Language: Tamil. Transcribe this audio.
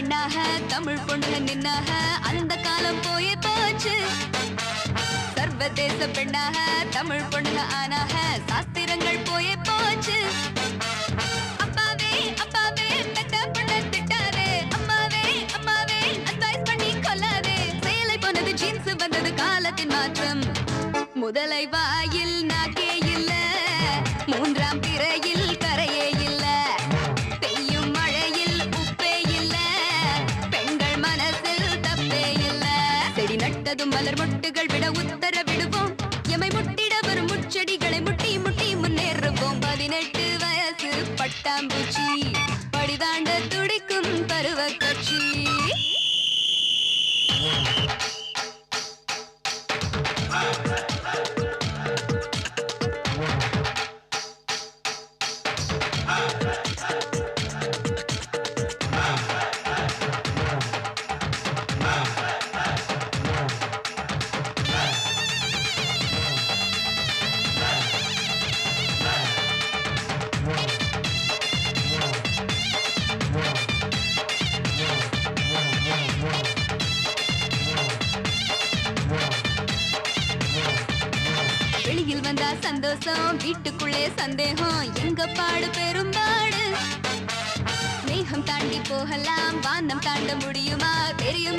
பெண்ணாக தமிழ் பொண்ணு நின்னாக அந்த காலம் போயே போச்சு. சர்வதேச பெண்ணாக தமிழ் பொண்ணு ஆனாக சாஸ்திரங்கள் போயே போச்சு. அப்பாவே அப்பாவே பெத்த பொண்ண திட்டாதே, அம்மாவே அம்மாவே அட்வைஸ் பண்ணி கொல்லாதே. சேலை போனது ஜீன்ஸ் வந்தது காலத்தின் மாற்றம். முதலை வாயில் நாக்கே இல்ல, மூன்றாம் பிறையில் கரையே இல்ல, பெய்யும் மழையில் உப்பே இல்ல, பெண்கள் மனசில் தப்பே இல்ல. செடி நட்டதும் மலர் மொட்டுகள் விட உத்தரவிடுவோம், எமை முட்டிட வரும் முச்செடிகளை முட்டி முட்டி முன்னேறுவோம். 18 வயசு பட்டாம்பூச்சி படிதாண்ட துடிக்கும் பருவ கட்சி. வெளியில் வந்தா சந்தோஷம், வீட்டுக்குள்ளே சந்தேகம், எங்க பாடு பெரும்பாடு. மேகம் தாண்டி போகலாம், வானம் தாண்ட முடியுமா தெரியும்.